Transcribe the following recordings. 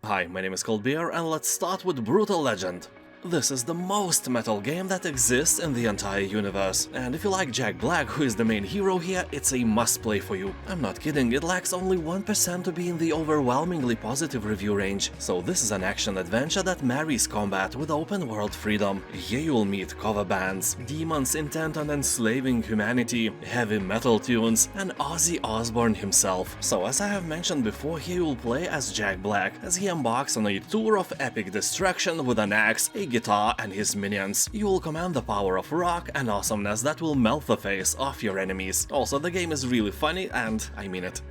Hi, my name is Coldbeer and let's start with Brütal Legend. This is the most metal game that exists in the entire universe, and if you like Jack Black, who is the main hero here, it's a must-play for you. I'm not kidding, it lacks only 1% to be in the overwhelmingly positive review range. So this is an action-adventure that marries combat with open-world freedom. Here you'll meet cover bands, demons intent on enslaving humanity, heavy metal tunes, and Ozzy Osbourne himself. So as I have mentioned before, here you'll play as Jack Black, as he embarks on a tour of epic destruction with an axe, a guitar and his minions. You will command the power of rock and awesomeness that will melt the face off your enemies. Also, the game is really funny and I mean it.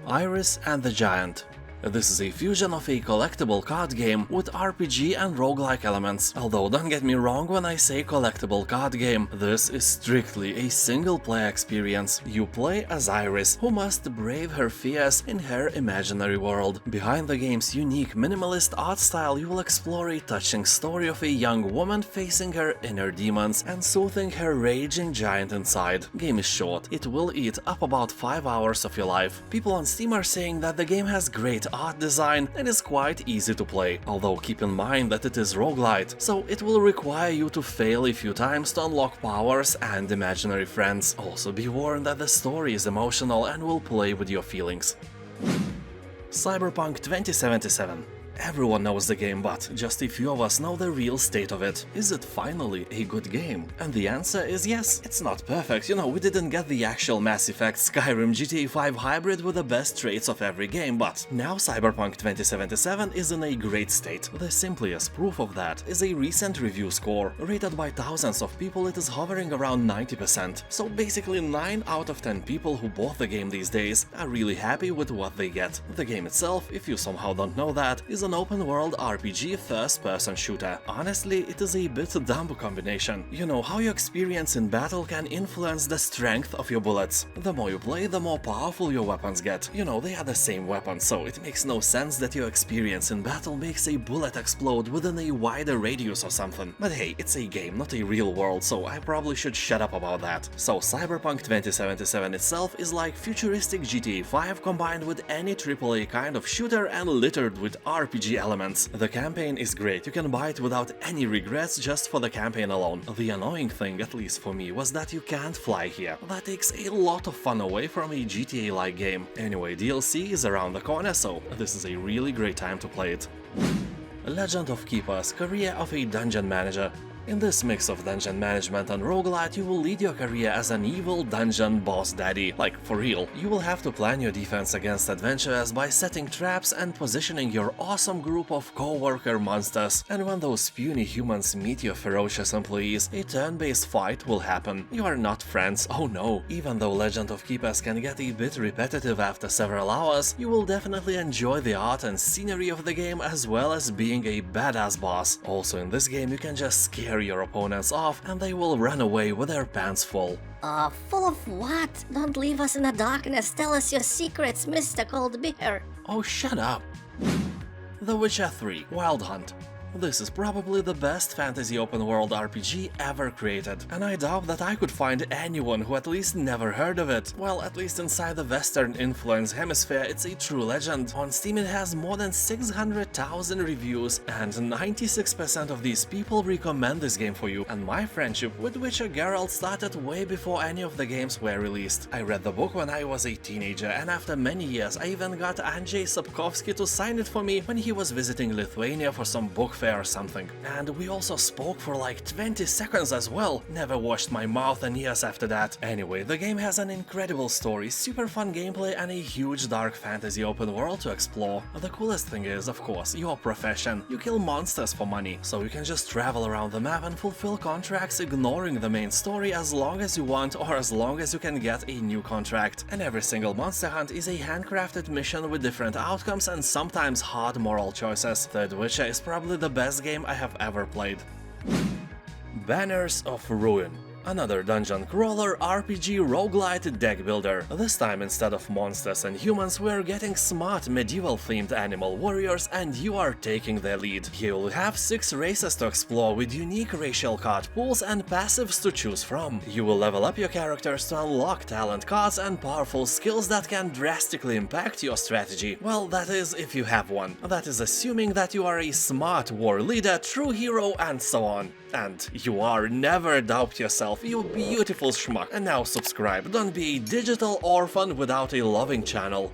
Iris and the Giant. This is a fusion of a collectible card game with RPG and roguelike elements. Although don't get me wrong when I say collectible card game, this is strictly a single-player experience. You play as Iris, who must brave her fears in her imaginary world. Behind the game's unique minimalist art style, you will explore a touching story of a young woman facing her inner demons and soothing her raging giant inside. Game is short, it will eat up about 5 hours of your life. People on Steam are saying that the game has great art design and is quite easy to play, although keep in mind that it is roguelite, so it will require you to fail a few times to unlock powers and imaginary friends. Also be warned that the story is emotional and will play with your feelings. Cyberpunk 2077. Everyone knows the game, but just a few of us know the real state of it. Is it finally a good game? And the answer is yes. It's not perfect, you know, we didn't get the actual Mass Effect Skyrim GTA 5 hybrid with the best traits of every game, but now Cyberpunk 2077 is in a great state. The simplest proof of that is a recent review score. Rated by thousands of people, it is hovering around 90%. So basically 9 out of 10 people who bought the game these days are really happy with what they get. The game itself, if you somehow don't know that, is an open-world RPG first-person shooter. Honestly, it is a bit dumb combination. You know, how your experience in battle can influence the strength of your bullets. The more you play, the more powerful your weapons get. You know, they are the same weapon, so it makes no sense that your experience in battle makes a bullet explode within a wider radius or something. But hey, it's a game, not a real world, so I probably should shut up about that. So Cyberpunk 2077 itself is like futuristic GTA 5 combined with any AAA kind of shooter and littered with RPG elements. The campaign is great, you can buy it without any regrets just for the campaign alone. The annoying thing, at least for me, was that you can't fly here. That takes a lot of fun away from a GTA-like game. Anyway, DLC is around the corner, so this is a really great time to play it. Legend of Keepers, Career of a Dungeon Manager. In this mix of dungeon management and roguelite, you will lead your career as an evil dungeon boss daddy. Like, for real. You will have to plan your defense against adventurers by setting traps and positioning your awesome group of co-worker monsters. And when those puny humans meet your ferocious employees, a turn-based fight will happen. You are not friends, oh no. Even though Legend of Keepers can get a bit repetitive after several hours, you will definitely enjoy the art and scenery of the game as well as being a badass boss. Also in this game, you can just scare your opponents off and they will run away with their pants full. Full of what? Don't leave us in the darkness, tell us your secrets, Mr. Coldbeer. Oh, shut up. The Witcher 3 Wild Hunt. This is probably the best fantasy open-world RPG ever created, and I doubt that I could find anyone who at least never heard of it. Well, at least inside the Western-influenced hemisphere, it's a true legend. On Steam it has more than 600,000 reviews, and 96% of these people recommend this game for you, and my friendship with Witcher Geralt started way before any of the games were released. I read the book when I was a teenager, and after many years I even got Andrzej Sapkowski to sign it for me when he was visiting Lithuania for some book fair or something. And we also spoke for like 20 seconds as well. Never washed my mouth in years after that. Anyway, the game has an incredible story, super fun gameplay and a huge dark fantasy open world to explore. The coolest thing is, of course, your profession. You kill monsters for money, so you can just travel around the map and fulfill contracts ignoring the main story as long as you want or as long as you can get a new contract. And every single monster hunt is a handcrafted mission with different outcomes and sometimes hard moral choices. The Witcher is probably the best game I have ever played. Banners of Ruin. Another dungeon crawler RPG roguelite deck builder. This time, instead of monsters and humans, we're getting smart medieval themed animal warriors, and you are taking the lead. You'll have 6 races to explore with unique racial card pools and passives to choose from. You will level up your characters to unlock talent cards and powerful skills that can drastically impact your strategy. Well, that is if you have one. That is assuming that you are a smart war leader, true hero, and so on. And you are, never doubt yourself, you beautiful schmuck. And now subscribe, don't be a digital orphan without a loving channel.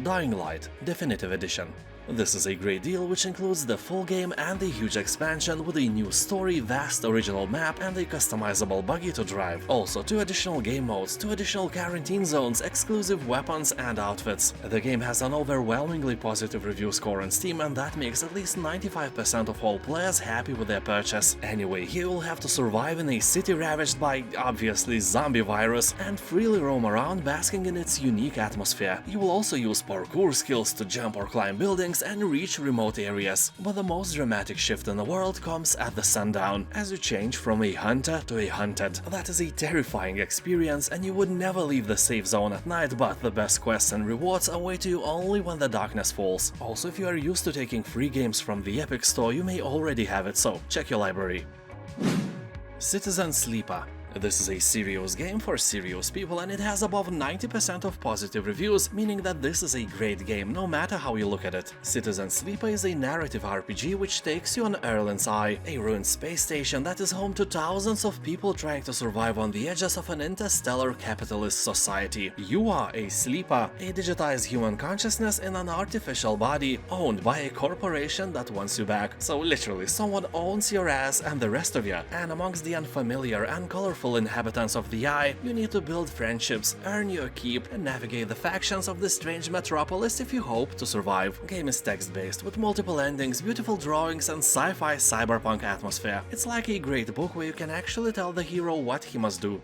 Dying Light Definitive Edition. This is a great deal which includes the full game and a huge expansion with a new story, vast original map and a customizable buggy to drive. Also 2 additional game modes, 2 additional quarantine zones, exclusive weapons and outfits. The game has an overwhelmingly positive review score on Steam, and that makes at least 95% of all players happy with their purchase. Anyway, you will have to survive in a city ravaged by, obviously, zombie virus and freely roam around basking in its unique atmosphere. You will also use parkour skills to jump or climb buildings and reach remote areas, but the most dramatic shift in the world comes at the sundown, as you change from a hunter to a hunted. That is a terrifying experience, and you would never leave the safe zone at night, but the best quests and rewards await you only when the darkness falls. Also, if you are used to taking free games from the Epic Store, you may already have it, so check your library. Citizen Sleeper. This is a serious game for serious people, and it has above 90% of positive reviews, meaning that this is a great game no matter how you look at it. Citizen Sleeper is a narrative RPG which takes you on Erlen's Eye, a ruined space station that is home to thousands of people trying to survive on the edges of an interstellar capitalist society. You are a sleeper, a digitized human consciousness in an artificial body, owned by a corporation that wants you back. So literally, someone owns your ass and the rest of you, and amongst the unfamiliar and colorful inhabitants of the Eye, you need to build friendships, earn your keep, and navigate the factions of this strange metropolis if you hope to survive. Game is text-based, with multiple endings, beautiful drawings, and sci-fi cyberpunk atmosphere. It's like a great book where you can actually tell the hero what he must do.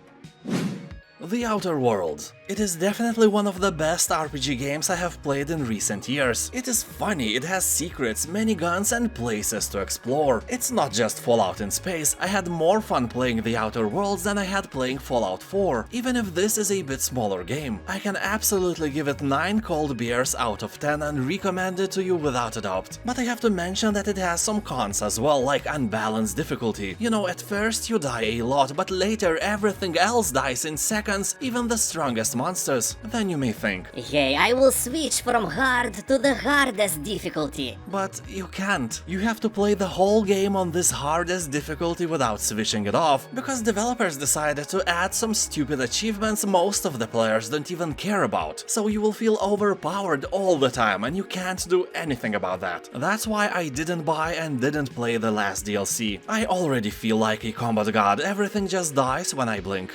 The Outer Worlds. It is definitely one of the best RPG games I have played in recent years. It is funny, it has secrets, many guns and places to explore. It's not just Fallout in space. I had more fun playing The Outer Worlds than I had playing Fallout 4. Even if this is a bit smaller game, I can absolutely give it 9 cold beers out of 10 and recommend it to you without a doubt. But I have to mention that it has some cons as well, like unbalanced difficulty. You know, at first you die a lot, but later everything else dies in seconds, even the strongest monsters. Then you may think, Hey, I will switch from hard to the hardest difficulty. but you can't. You have to play the whole game on this hardest difficulty without switching it off, because developers decided to add some stupid achievements most of the players don't even care about. So you will feel overpowered all the time and you can't do anything about that. That's why I didn't buy and didn't play the last DLC. I already feel like a combat god, everything just dies when I blink.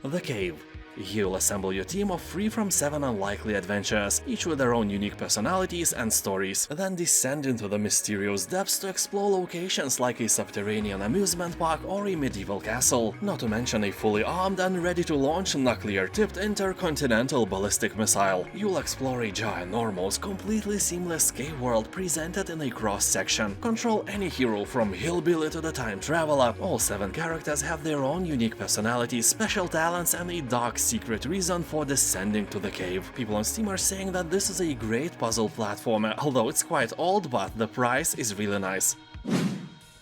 The Cave. You'll assemble your team of 3 from 7 unlikely adventurers, each with their own unique personalities and stories, then descend into the mysterious depths to explore locations like a subterranean amusement park or a medieval castle, not to mention a fully armed and ready to launch nuclear-tipped intercontinental ballistic missile. You'll explore a ginormous, completely seamless cave world presented in a cross-section. Control any hero from hillbilly to the time traveler. All 7 characters have their own unique personalities, special talents, and a dark secret reason for descending to the cave. People on Steam are saying that this is a great puzzle platformer, although it's quite old, but the price is really nice.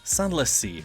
Sunless Sea.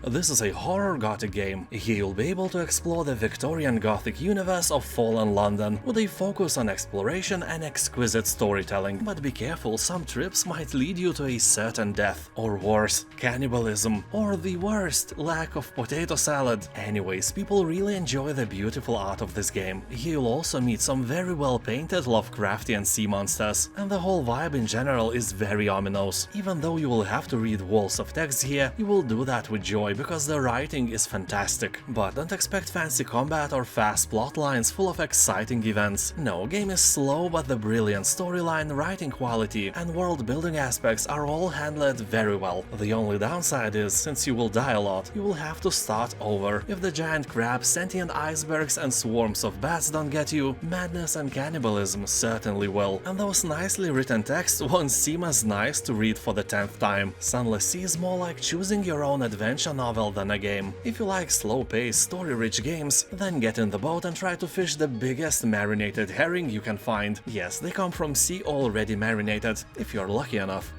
This is a horror gothic game. Here you'll be able to explore the Victorian Gothic universe of fallen London, with a focus on exploration and exquisite storytelling. But be careful, some trips might lead you to a certain death, or worse, cannibalism, or the worst, lack of potato salad. Anyways, people really enjoy the beautiful art of this game. Here you'll also meet some very well painted Lovecraftian sea monsters, and the whole vibe in general is very ominous. Even though you will have to read walls of text here, you will do that with joy because the writing is fantastic. But don't expect fancy combat or fast plot lines full of exciting events. No, game is slow, but the brilliant storyline, writing quality, and world-building aspects are all handled very well. The only downside is, since you will die a lot, you will have to start over. If the giant crabs, sentient icebergs, and swarms of bats don't get you, madness and cannibalism certainly will. And those nicely written texts won't seem as nice to read for the 10th time. Sunless Sea is more like choosing your own adventure novel than a game. If you like slow-paced, story-rich games, then get in the boat and try to fish the biggest marinated herring you can find. Yes, they come from sea already marinated, if you're lucky enough.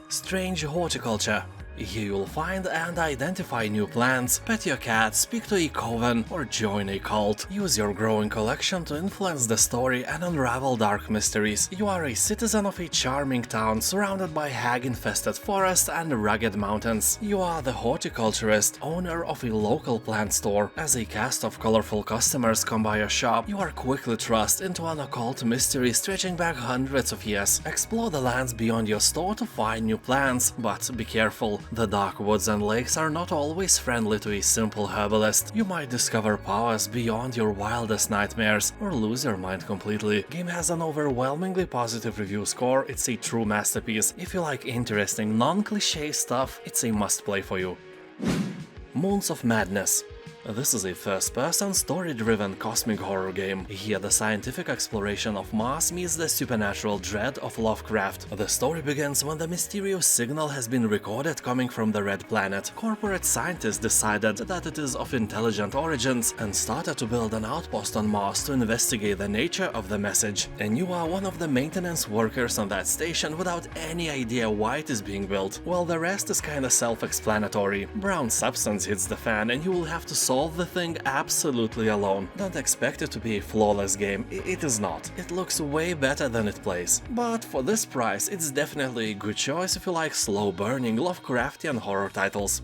Strange Horticulture. Here you'll find and identify new plants, pet your cat, speak to a coven, or join a cult. Use your growing collection to influence the story and unravel dark mysteries. You are a citizen of a charming town surrounded by hag-infested forests and rugged mountains. You are the horticulturist, owner of a local plant store. As a cast of colorful customers come by your shop, you are quickly thrust into an occult mystery stretching back hundreds of years. Explore the lands beyond your store to find new plants, but be careful. The dark woods and lakes are not always friendly to a simple herbalist. You might discover powers beyond your wildest nightmares, or lose your mind completely. Game has an overwhelmingly positive review score, it's a true masterpiece. If you like interesting, non-cliché stuff, it's a must-play for you. Moons of Madness. This is a first-person, story-driven cosmic horror game. Here the scientific exploration of Mars meets the supernatural dread of Lovecraft. The story begins when the mysterious signal has been recorded coming from the Red Planet. Corporate scientists decided that it is of intelligent origins and started to build an outpost on Mars to investigate the nature of the message. And you are one of the maintenance workers on that station without any idea why it is being built. Well, the rest is kinda self-explanatory. Brown substance hits the fan and you will have to solve the thing absolutely alone. Don't expect it to be a flawless game, it is not. It looks way better than it plays. But for this price, it's definitely a good choice if you like slow-burning Lovecraftian horror titles.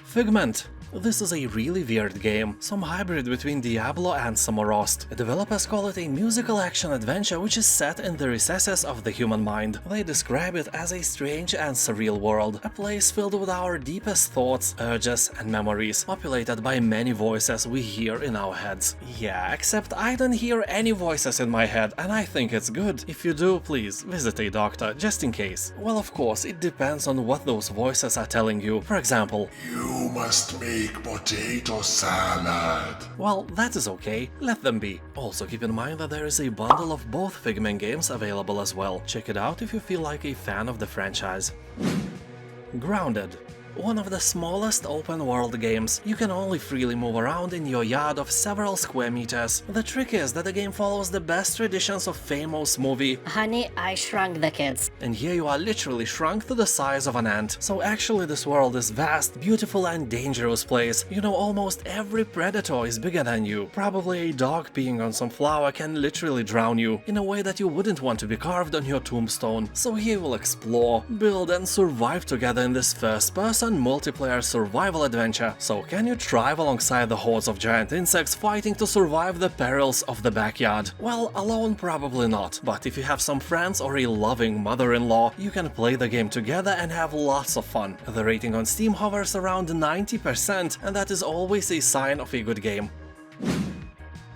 Figment. This is a really weird game, some hybrid between Diablo and Samorost. Developers call it a musical action adventure which is set in the recesses of the human mind. They describe it as a strange and surreal world, a place filled with our deepest thoughts, urges and memories, populated by many voices we hear in our heads. Yeah, except I don't hear any voices in my head and I think it's good. If you do, please visit a doctor, just in case. Well, of course, it depends on what those voices are telling you. For example, "You must make potato salad." Well, that is okay, let them be. Also keep in mind that there is a bundle of both Figment games available as well. Check it out if you feel like a fan of the franchise. Grounded. One of the smallest open-world games. You can only freely move around in your yard of several square meters. The trick is that the game follows the best traditions of famous movie Honey, I Shrunk the Kids. And here you are literally shrunk to the size of an ant. So actually this world is vast, beautiful and dangerous place. You know, almost every predator is bigger than you. Probably a dog peeing on some flower can literally drown you, in a way that you wouldn't want to be carved on your tombstone. So here we'll explore, build and survive together in this first-person multiplayer survival adventure. So can you thrive alongside the hordes of giant insects fighting to survive the perils of the backyard? Well, alone probably not, but if you have some friends or a loving mother-in-law, you can play the game together and have lots of fun. The rating on Steam hovers around 90%, and that is always a sign of a good game.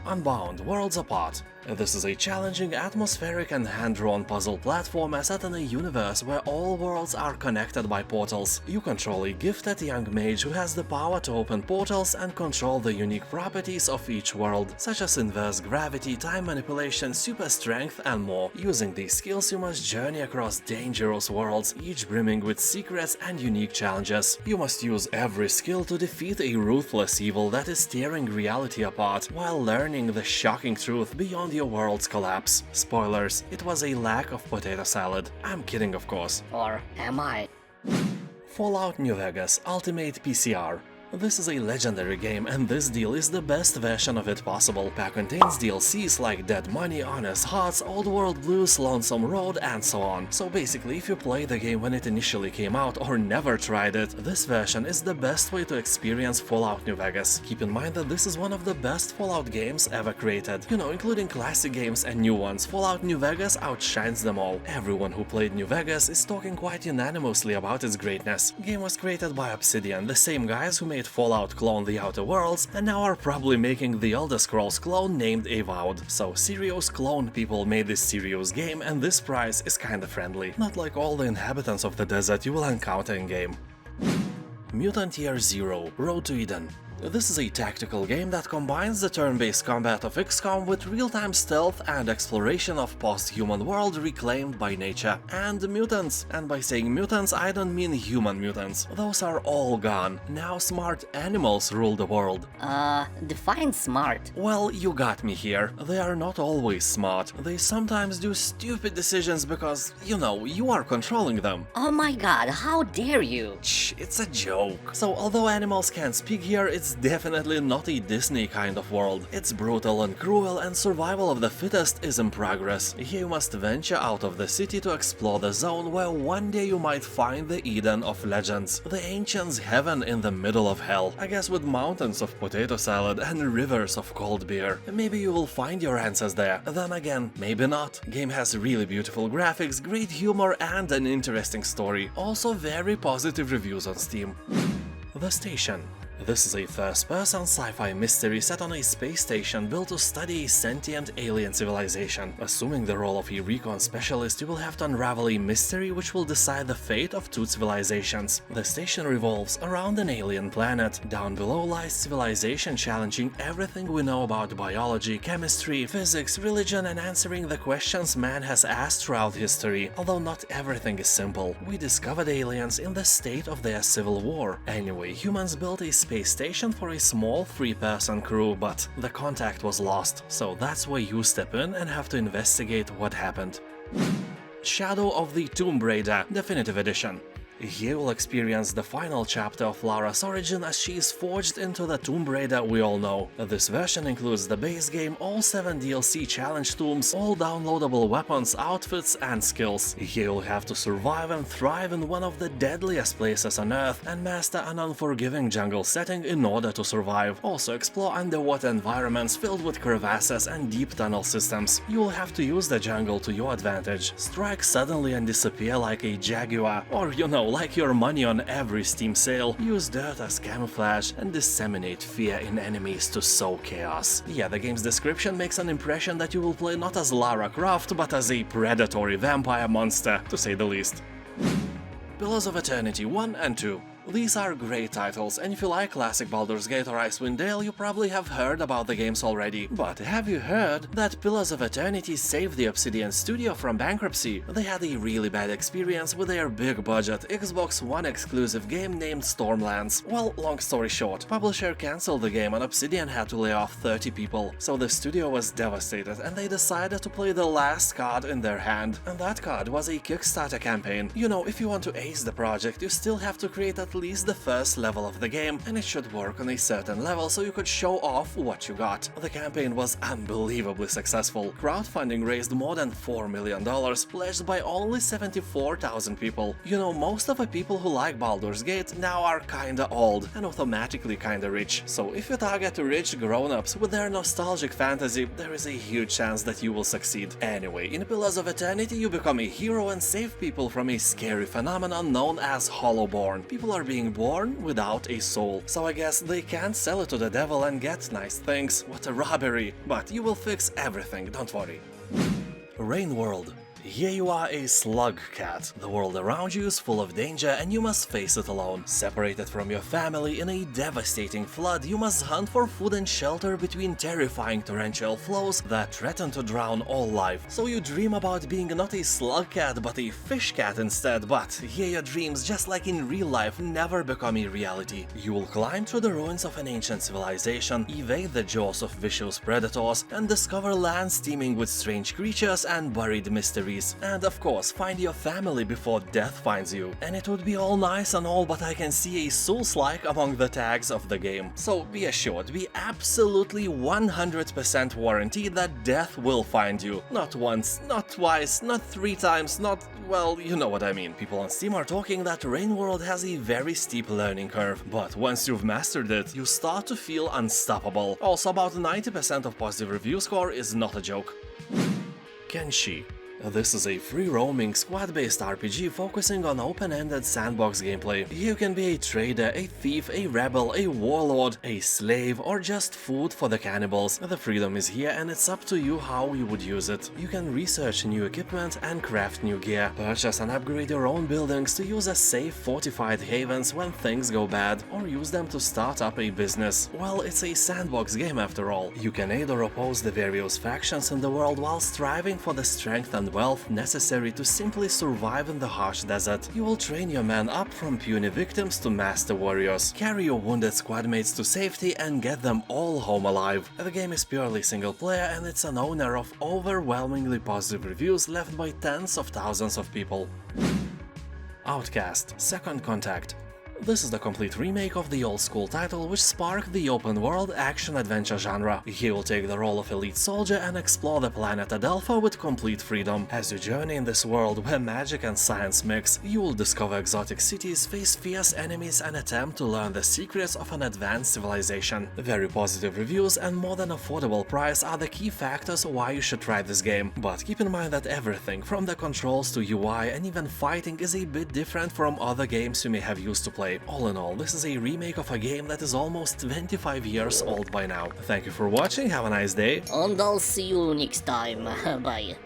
Unbound, Worlds Apart. This is a challenging, atmospheric and hand-drawn puzzle platformer set in a universe where all worlds are connected by portals. You control a gifted young mage who has the power to open portals and control the unique properties of each world, such as inverse gravity, time manipulation, super strength and more. Using these skills you must journey across dangerous worlds, each brimming with secrets and unique challenges. You must use every skill to defeat a ruthless evil that is tearing reality apart, while learning the shocking truth beyond your world's collapse. Spoilers, it was a lack of potato salad. I'm kidding, of course. Or am I? Fallout New Vegas Ultimate PCR. This is a legendary game and this deal is the best version of it possible. Pack contains DLCs like Dead Money, Honest Hearts, Old World Blues, Lonesome Road and so on. So basically if you play the game when it initially came out or never tried it, this version is the best way to experience Fallout New Vegas. Keep in mind that this is one of the best Fallout games ever created. You know, including classic games and new ones, Fallout New Vegas outshines them all. Everyone who played New Vegas is talking quite unanimously about its greatness. The game was created by Obsidian, the same guys who made Fallout clone The Outer Worlds and now are probably making the Elder Scrolls clone named Avowed. So serious clone people made this serious game and this price is kinda friendly. Not like all the inhabitants of the desert you will encounter in game. Mutant Year Zero Road to Eden. This is a tactical game that combines the turn-based combat of XCOM with real-time stealth and exploration of post-human world reclaimed by nature, and mutants. And by saying mutants, I don't mean human mutants. Those are all gone. Now smart animals rule the world. Define smart. Well, you got me here. They are not always smart. They sometimes do stupid decisions because, you know, you are controlling them. Oh my god, how dare you! Shh, it's a joke. So although animals can't speak here, it's definitely not a Disney kind of world. It's brutal and cruel, and survival of the fittest is in progress. Here you must venture out of the city to explore the zone where one day you might find the Eden of legends. The ancients' heaven in the middle of hell. I guess with mountains of potato salad and rivers of cold beer. Maybe you will find your answers there. Then again, maybe not. Game has really beautiful graphics, great humor and an interesting story. Also very positive reviews on Steam. The Station. This is a first-person sci-fi mystery set on a space station built to study a sentient alien civilization. Assuming the role of a recon specialist, you will have to unravel a mystery which will decide the fate of two civilizations. The station revolves around an alien planet. Down below lies civilization challenging everything we know about biology, chemistry, physics, religion, and answering the questions man has asked throughout history. Although not everything is simple. We discovered aliens in the state of their civil war. Anyway, humans built a space station for a small 3-person crew, but the contact was lost, so that's where you step in and have to investigate what happened. Shadow of the Tomb Raider Definitive Edition. Here you'll experience the final chapter of Lara's origin as she is forged into the Tomb Raider we all know. This version includes the base game, all 7 DLC challenge tombs, all downloadable weapons, outfits and skills. Here you'll have to survive and thrive in one of the deadliest places on Earth and master an unforgiving jungle setting in order to survive. Also explore underwater environments filled with crevasses and deep tunnel systems. You'll have to use the jungle to your advantage. Strike suddenly and disappear like a jaguar, or you know, like your money on every Steam sale, use dirt as camouflage and disseminate fear in enemies to sow chaos. Yeah, the game's description makes an impression that you will play not as Lara Croft, but as a predatory vampire monster, to say the least. Pillars of Eternity 1 and 2. These are great titles, and if you like classic Baldur's Gate or Icewind Dale, you probably have heard about the games already. But have you heard that Pillars of Eternity saved the Obsidian studio from bankruptcy? They had a really bad experience with their big-budget Xbox One exclusive game named Stormlands. Well, long story short, publisher cancelled the game and Obsidian had to lay off 30 people. So the studio was devastated, and they decided to play the last card in their hand. And that card was a Kickstarter campaign. You know, if you want to ace the project, you still have to create at least the first level of the game, and it should work on a certain level so you could show off what you got. The campaign was unbelievably successful. Crowdfunding raised more than $4 million, pledged by only 74,000 people. You know, most of the people who like Baldur's Gate now are kinda old and automatically kinda rich, so if you target rich grown-ups with their nostalgic fantasy, there is a huge chance that you will succeed. Anyway, in Pillars of Eternity you become a hero and save people from a scary phenomenon known as Hollowborn. People are being born without a soul, so I guess they can't sell it to the devil and get nice things. What a robbery! But you will fix everything, don't worry. Rain World. Here you are a slug cat. The world around you is full of danger and you must face it alone. Separated from your family in a devastating flood, you must hunt for food and shelter between terrifying torrential flows that threaten to drown all life. So you dream about being not a slug cat but a fish cat instead, but here your dreams, just like in real life, never become a reality. You will climb through the ruins of an ancient civilization, evade the jaws of vicious predators, and discover lands teeming with strange creatures and buried mysteries. And of course, find your family before death finds you. And it would be all nice and all, but I can see a Souls-like among the tags of the game. So be assured, we absolutely 100% warranty that death will find you. Not once, not twice, not 3 times, not... well, you know what I mean. People on Steam are talking that Rain World has a very steep learning curve, but once you've mastered it, you start to feel unstoppable. Also, about 90% of positive review score is not a joke. Kenshi. This is a free-roaming, squad-based RPG focusing on open-ended sandbox gameplay. You can be a trader, a thief, a rebel, a warlord, a slave, or just food for the cannibals. The freedom is here and it's up to you how you would use it. You can research new equipment and craft new gear, purchase and upgrade your own buildings to use as safe fortified havens when things go bad, or use them to start up a business. Well, it's a sandbox game after all. You can aid or oppose the various factions in the world while striving for the strength and wealth necessary to simply survive in the harsh desert. You will train your men up from puny victims to master warriors, carry your wounded squad mates to safety and get them all home alive. The game is purely single player and it's an owner of overwhelmingly positive reviews left by tens of thousands of people. Outcast: Second Contact. This is the complete remake of the old-school title, which sparked the open-world action-adventure genre. You will take the role of elite soldier and explore the planet Adelpha with complete freedom. As you journey in this world where magic and science mix, you will discover exotic cities, face fierce enemies and attempt to learn the secrets of an advanced civilization. Very positive reviews and more than affordable price are the key factors why you should try this game. But keep in mind that everything, from the controls to UI and even fighting, is a bit different from other games you may have used to play. All in all, this is a remake of a game that is almost 25 years old by now. Thank you for watching, have a nice day. And I'll see you next time. Bye.